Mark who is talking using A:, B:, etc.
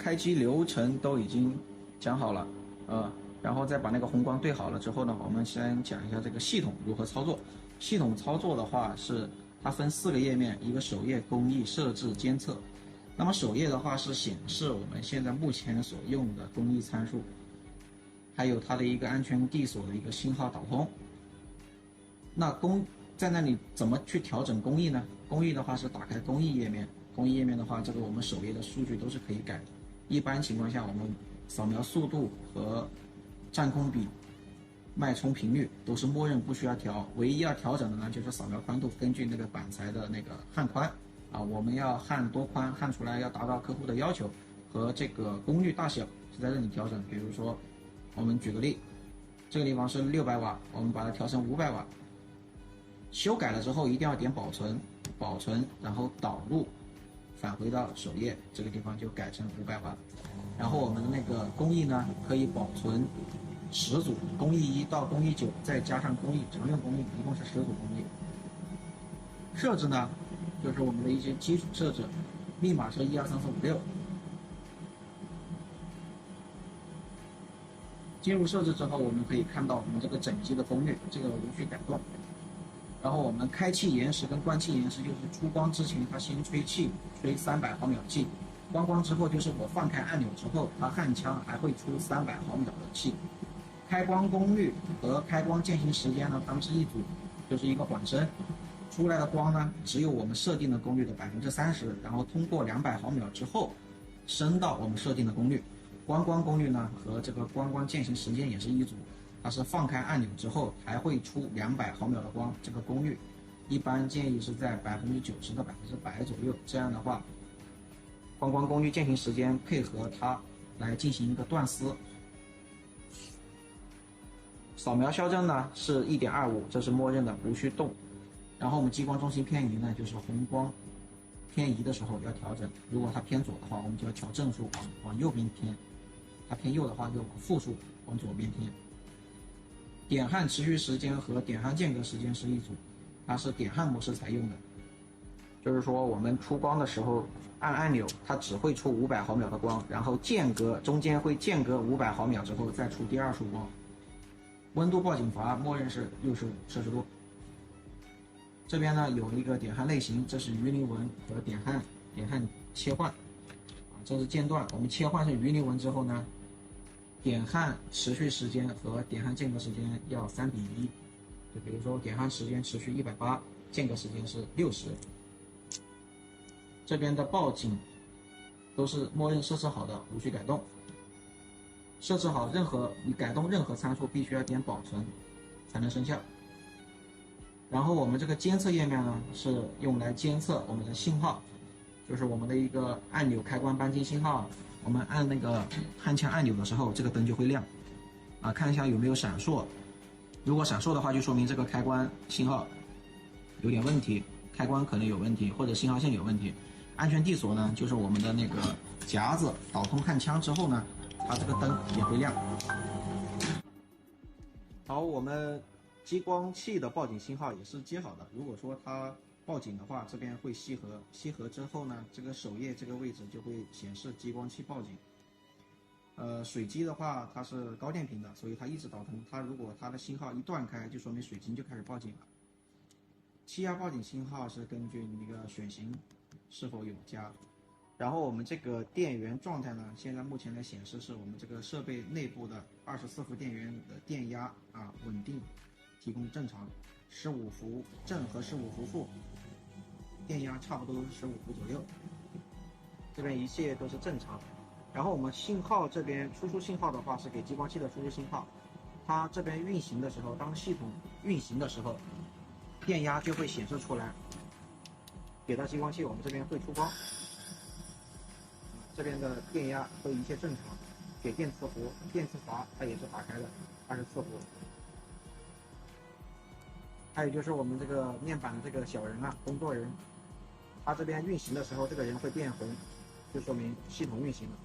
A: 开机流程都已经讲好了，然后再把那个红光对好了之后呢，我们先讲一下这个系统如何操作。系统操作的话是它分4个页面，一个首页工艺设置监测。那么首页的话是显示我们现在目前所用的工艺参数，还有它的一个安全递锁的一个信号导通。那在那里怎么去调整工艺呢？工艺的话是打开工艺页面，工艺页面的话，这个我们首页的数据都是可以改的。一般情况下，我们扫描速度和占空比、脉冲频率都是默认不需要调，唯一要调整的呢就是扫描宽度，根据那个板材的那个焊宽我们要焊多宽，焊出来要达到客户的要求，和这个功率大小是在这里调整。比如说，我们举个例，这个地方是600瓦，我们把它调成500瓦。修改了之后一定要点保存，然后导入，返回到首页，这个地方就改成500瓦。然后我们的那个工艺呢，可以保存10组，工艺1到工艺9，再加上工艺常用工艺，一共是10组工艺。设置呢，就是我们的一些基础设置，密码是123456。进入设置之后，我们可以看到我们这个整机的功率，这个无需改动。然后我们开气延时跟关气延时，就是出光之前它先吹气，吹300毫秒气，关光之后就是我放开按钮之后，它焊枪还会出300毫秒的气。开光功率和开光渐行时间呢，它们是一组，就是一个缓升，出来的光呢只有我们设定的功率的30%，然后通过200毫秒之后升到我们设定的功率。关光功率呢和这个关光渐行时间也是一组，它是放开按钮之后还会出200毫秒的光，这个功率一般建议是在90%到100%左右。这样的话，关光功率渐行时间配合它来进行一个断丝。扫描消震呢是1.25，这是默认的，无需动。然后我们激光中心偏移呢，就是红光偏移的时候要调整，如果它偏左的话，我们就要调正数往右边偏；它偏右的话，就往负数往左边偏。点焊持续时间和点焊间隔时间是一组，它是点焊模式才用的，就是说我们出光的时候按按钮，它只会出500毫秒的光，然后中间会间隔500毫秒之后再出第2束光。温度报警阀默认是65°C。这边呢有一个点焊类型，这是鱼鳞纹和点焊切换这是间断。我们切换成鱼鳞纹之后呢，点焊持续时间和点焊间隔时间要3:1，就比如说点焊时间持续180，间隔时间是60。这边的报警都是默认设置好的，无需改动。设置好你改动任何参数必须要点保存才能生效。然后我们这个监测页面呢，是用来监测我们的信号，就是我们的一个按钮开关扳机信号。我们按那个焊枪按钮的时候，这个灯就会亮看一下有没有闪烁。如果闪烁的话，就说明这个开关信号有点问题，开关可能有问题，或者信号线有问题。安全递锁呢，就是我们的那个夹子导通焊枪之后呢，它这个灯也会亮。好，我们激光器的报警信号也是接好的。如果说它报警的话，这边会吸合之后呢，这个首页这个位置就会显示激光器报警。水机的话，它是高电平的，所以它一直导通。如果它的信号一断开，就说明水晶就开始报警了。气压报警信号是根据你那个选型是否有加。然后我们这个电源状态呢，现在目前的显示是我们这个设备内部的24伏电源的电压稳定，提供正常，15伏正和15伏负，电压差不多都是15伏左右，这边一切都是正常。然后我们信号这边输出信号的话是给激光器的输出信号，它这边运行的时候，当系统运行的时候，电压就会显示出来，给到激光器，我们这边会出光。这边的电压都一切正常，给电磁壶、电磁阀它也是打开的24伏。还有就是我们这个面板的这个小人工作人，它这边运行的时候，这个人会变红，就说明系统运行了。